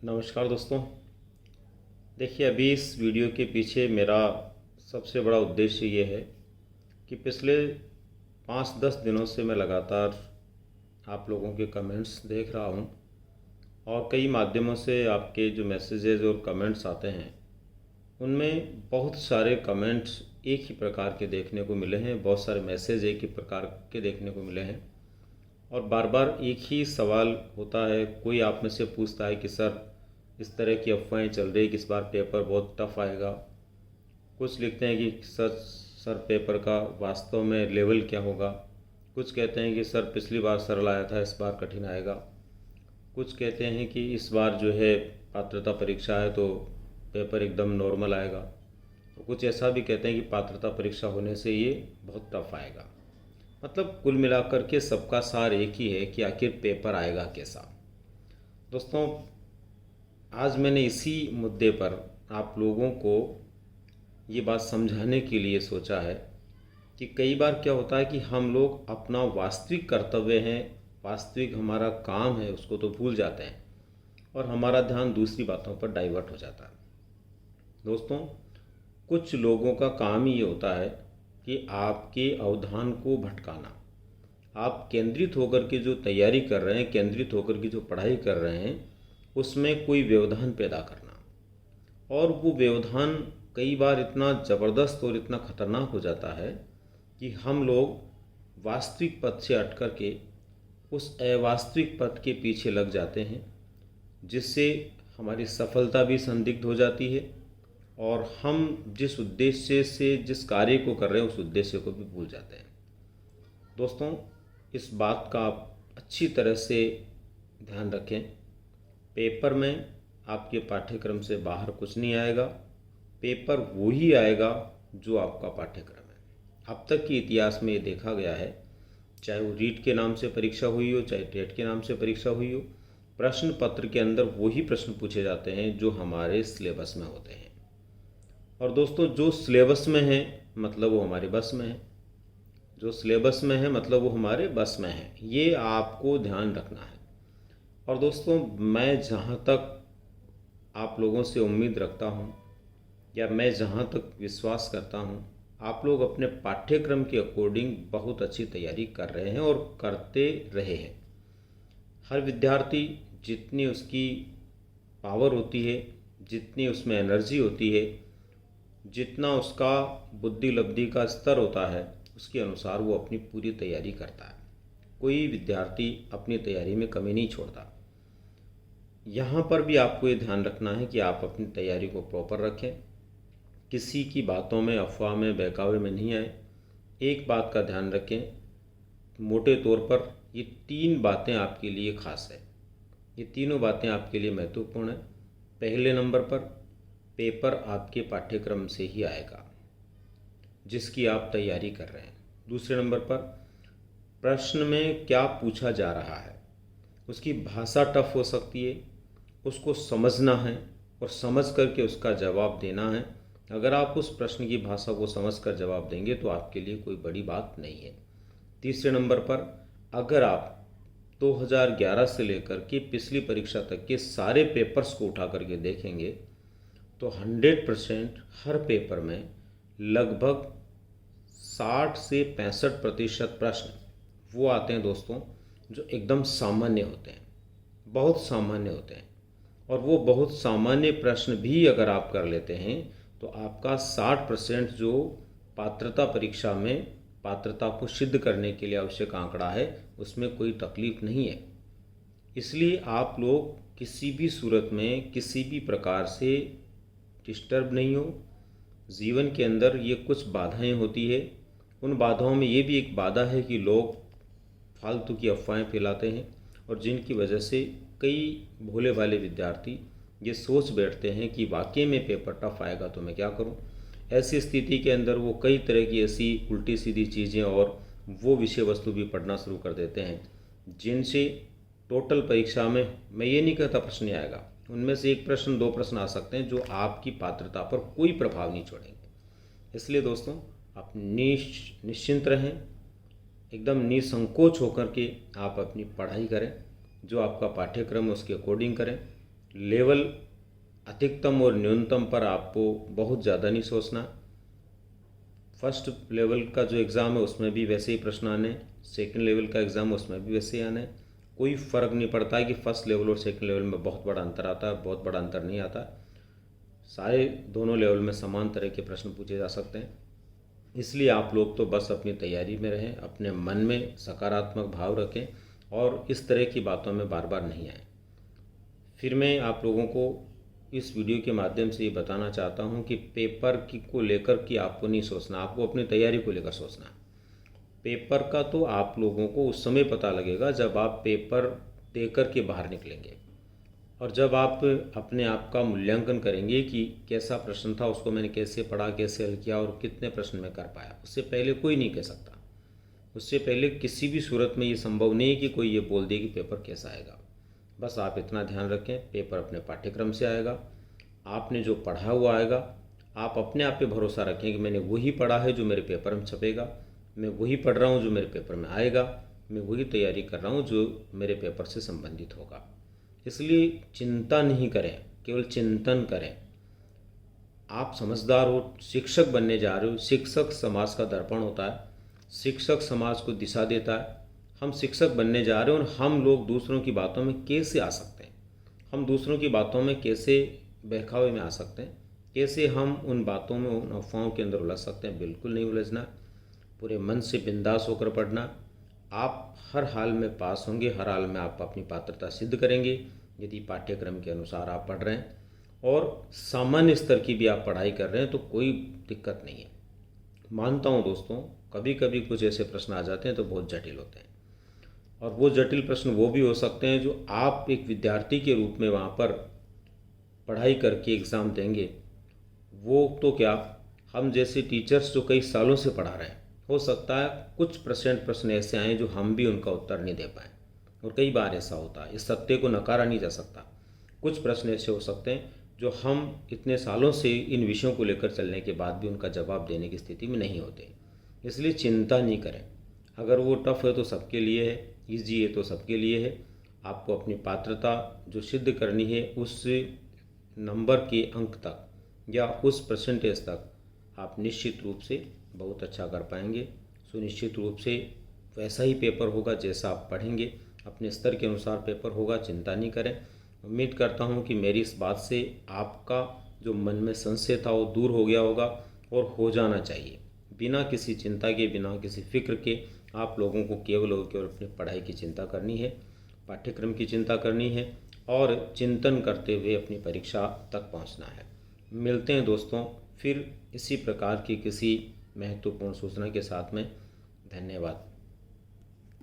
नमस्कार दोस्तों। देखिए, अभी इस वीडियो के पीछे मेरा सबसे बड़ा उद्देश्य ये है कि पिछले 5-10 दिनों से मैं लगातार आप लोगों के कमेंट्स देख रहा हूँ और कई माध्यमों से आपके जो मैसेजेस और कमेंट्स आते हैं उनमें बहुत सारे कमेंट्स एक ही प्रकार के देखने को मिले हैं, बहुत सारे मैसेज एक ही प्रकार के देखने को मिले हैं और बार बार एक ही सवाल होता है। कोई आप में से पूछता है कि सर, इस तरह की अफवाहें चल रही कि इस बार पेपर बहुत टफ आएगा। कुछ लिखते हैं कि सर पेपर का वास्तव में लेवल क्या होगा। कुछ कहते हैं कि सर पिछली बार सरल आया था, इस बार कठिन आएगा। कुछ कहते हैं कि इस बार जो है पात्रता परीक्षा है तो पेपर एकदम नॉर्मल आएगा। तो कुछ ऐसा भी कहते हैं कि पात्रता परीक्षा होने से ये बहुत टफ आएगा। मतलब कुल मिलाकर के सबका सार एक ही है कि आखिर पेपर आएगा कैसा। दोस्तों, आज मैंने इसी मुद्दे पर आप लोगों को ये बात समझाने के लिए सोचा है कि कई बार क्या होता है कि हम लोग अपना वास्तविक कर्तव्य है, वास्तविक हमारा काम है, उसको तो भूल जाते हैं और हमारा ध्यान दूसरी बातों पर डाइवर्ट हो जाता है। दोस्तों, कुछ लोगों का काम ही ये होता है कि आपके अवधान को भटकाना। आप केंद्रित होकर के जो तैयारी कर रहे हैं, केंद्रित होकर के जो पढ़ाई कर रहे हैं, उसमें कोई व्यवधान पैदा करना। और वो व्यवधान कई बार इतना ज़बरदस्त और इतना खतरनाक हो जाता है कि हम लोग वास्तविक पथ से हट कर के उस अवास्तविक पथ के पीछे लग जाते हैं, जिससे हमारी सफलता भी संदिग्ध हो जाती है और हम जिस उद्देश्य से जिस कार्य को कर रहे हैं उस उद्देश्य को भी भूल जाते हैं। दोस्तों, इस बात का आप अच्छी तरह से ध्यान रखें। पेपर में आपके पाठ्यक्रम से बाहर कुछ नहीं आएगा। पेपर वो ही आएगा जो आपका पाठ्यक्रम है। अब तक के इतिहास में ये देखा गया है, चाहे वो रीट के नाम से परीक्षा हुई हो, चाहे टेट के नाम से परीक्षा हुई हो, प्रश्न पत्र के अंदर वही प्रश्न पूछे जाते हैं जो हमारे सिलेबस में होते हैं। और दोस्तों, जो सिलेबस में है मतलब वो हमारे बस में है, जो सिलेबस में है मतलब वो हमारे बस में है। ये आपको ध्यान रखना है। और दोस्तों, मैं जहाँ तक आप लोगों से उम्मीद रखता हूँ या मैं जहाँ तक विश्वास करता हूँ, आप लोग अपने पाठ्यक्रम के अकॉर्डिंग बहुत अच्छी तैयारी कर रहे हैं और करते रहे हैं। हर विद्यार्थी जितनी उसकी पावर होती है, जितनी उसमें एनर्जी होती है, जितना उसका बुद्धि लब्धि का स्तर होता है, उसके अनुसार वो अपनी पूरी तैयारी करता है। कोई विद्यार्थी अपनी तैयारी में कमी नहीं छोड़ता। यहाँ पर भी आपको ये ध्यान रखना है कि आप अपनी तैयारी को प्रॉपर रखें, किसी की बातों में, अफवाह में, बहकावे में नहीं आए। एक बात का ध्यान रखें, मोटे तौर पर ये 3 बातें आपके लिए खास है। ये तीनों बातें आपके लिए महत्वपूर्ण हैं। पहले नंबर पर, पेपर आपके पाठ्यक्रम से ही आएगा जिसकी आप तैयारी कर रहे हैं। दूसरे नंबर पर, प्रश्न में क्या पूछा जा रहा है, उसकी भाषा टफ हो सकती है, उसको समझना है और समझ करके उसका जवाब देना है। अगर आप उस प्रश्न की भाषा को समझकर जवाब देंगे तो आपके लिए कोई बड़ी बात नहीं है। तीसरे नंबर पर, अगर आप 2011 से लेकर के पिछली परीक्षा तक के सारे पेपर्स को उठा करके देखेंगे तो 100% हर पेपर में लगभग 60 से 65% प्रश्न वो आते हैं दोस्तों जो एकदम सामान्य होते हैं, बहुत सामान्य होते हैं। और वो बहुत सामान्य प्रश्न भी अगर आप कर लेते हैं तो आपका 60% जो पात्रता परीक्षा में पात्रता को सिद्ध करने के लिए आवश्यक आंकड़ा है, उसमें कोई तकलीफ नहीं है। इसलिए आप लोग किसी भी सूरत में किसी भी प्रकार से डिस्टर्ब नहीं हो। जीवन के अंदर ये कुछ बाधाएं होती है, उन बाधाओं में ये भी एक बाधा है कि लोग फालतू की अफवाहें फैलाते हैं और जिनकी वजह से कई भोले भाले विद्यार्थी ये सोच बैठते हैं कि वाकई में पेपर टफ आएगा तो मैं क्या करूं। ऐसी स्थिति के अंदर वो कई तरह की ऐसी उल्टी सीधी चीज़ें और वो विषय वस्तु भी पढ़ना शुरू कर देते हैं जिनसे टोटल परीक्षा में, मैं ये नहीं कहता प्रश्न नहीं आएगा, उनमें से 1 प्रश्न 2 प्रश्न आ सकते हैं जो आपकी पात्रता पर कोई प्रभाव नहीं छोड़ेंगे। इसलिए दोस्तों, आप निश्चिंत रहें, एकदम निसंकोच होकर के आप अपनी पढ़ाई करें, जो आपका पाठ्यक्रम है उसके अकॉर्डिंग करें लेवल अधिकतम और न्यूनतम पर आपको बहुत ज़्यादा नहीं सोचना। फर्स्ट लेवल का जो एग्ज़ाम है उसमें भी वैसे ही प्रश्न आने, सेकंड लेवल का एग्ज़ाम उसमें भी वैसे ही आने। कोई फ़र्क नहीं पड़ता है कि फ़र्स्ट लेवल और सेकंड लेवल में बहुत बड़ा अंतर आता है, बहुत बड़ा अंतर नहीं आता। सारे दोनों लेवल में समान तरह के प्रश्न पूछे जा सकते हैं। इसलिए आप लोग तो बस अपनी तैयारी में रहें, अपने मन में सकारात्मक भाव रखें और इस तरह की बातों में बार बार नहीं आएँ। फिर मैं आप लोगों को इस वीडियो के माध्यम से ये बताना चाहता हूँ कि पेपर की को लेकर कि आपको नहीं सोचना, आपको अपनी तैयारी को लेकर सोचना। पेपर का तो आप लोगों को उस समय पता लगेगा जब आप पेपर देकर के बाहर निकलेंगे और जब आप अपने आप का मूल्यांकन करेंगे कि कैसा प्रश्न था, उसको मैंने कैसे पढ़ा, कैसे हल किया और कितने प्रश्न में कर पाया। उससे पहले कोई नहीं कह सकता। उससे पहले किसी भी सूरत में ये संभव नहीं है कि कोई ये बोल दे कि पेपर कैसा आएगा। बस आप इतना ध्यान रखें, पेपर अपने पाठ्यक्रम से आएगा, आपने जो पढ़ा हुआ आएगा। आप अपने आप पे भरोसा रखें कि मैंने वही पढ़ा है जो मेरे पेपर में छपेगा, मैं वही पढ़ रहा हूँ जो मेरे पेपर में आएगा, मैं वही तैयारी कर रहा हूँ जो मेरे पेपर से संबंधित होगा। इसलिए चिंता नहीं करें, केवल चिंतन करें। आप समझदार हो, शिक्षक बनने जा रहे हो। शिक्षक समाज का दर्पण होता है, शिक्षक समाज को दिशा देता है। हम शिक्षक बनने जा रहे हैं और हम लोग दूसरों की बातों में कैसे आ सकते हैं, हम दूसरों की बातों में कैसे बहकावे में आ सकते हैं, कैसे हम उन बातों में, उन अफवाहों के अंदर उलझ सकते हैं। बिल्कुल नहीं उलझना, पूरे मन से बिंदास होकर पढ़ना। आप हर हाल में पास होंगे, हर हाल में आप अपनी पात्रता सिद्ध करेंगे यदि पाठ्यक्रम के अनुसार आप पढ़ रहे हैं और सामान्य स्तर की भी आप पढ़ाई कर रहे हैं तो कोई दिक्कत नहीं है। मानता हूँ दोस्तों, कभी कभी कुछ ऐसे प्रश्न आ जाते हैं तो बहुत जटिल होते हैं और वो जटिल प्रश्न वो भी हो सकते हैं जो आप एक विद्यार्थी के रूप में वहाँ पर पढ़ाई करके एग्ज़ाम देंगे। वो तो क्या, हम जैसे टीचर्स जो कई सालों से पढ़ा रहे हैं, हो सकता है कुछ % प्रश्न ऐसे आए जो हम भी उनका उत्तर नहीं दे पाए और कई बार ऐसा होता है। इस सत्य को नकारा नहीं जा सकता। कुछ प्रश्न ऐसे हो सकते हैं जो हम इतने सालों से इन विषयों को लेकर चलने के बाद भी उनका जवाब देने की स्थिति में नहीं होते। इसलिए चिंता नहीं करें। अगर वो टफ है तो सबके लिए है, ईजी है तो सबके लिए है। आपको अपनी पात्रता जो सिद्ध करनी है उस नंबर के अंक तक या उस % तक आप निश्चित रूप से बहुत अच्छा कर पाएंगे। सुनिश्चित रूप से वैसा ही पेपर होगा जैसा आप पढ़ेंगे, अपने स्तर के अनुसार पेपर होगा। चिंता नहीं करें। उम्मीद करता हूँ कि मेरी इस बात से आपका जो मन में संशय था वो दूर हो गया होगा और हो जाना चाहिए। बिना किसी चिंता के, बिना किसी फिक्र के आप लोगों को केवल और केवल अपनी पढ़ाई की चिंता करनी है, पाठ्यक्रम की चिंता करनी है और चिंतन करते हुए अपनी परीक्षा तक पहुंचना है। मिलते हैं दोस्तों फिर इसी प्रकार की किसी महत्वपूर्ण सूचना के साथ में। धन्यवाद।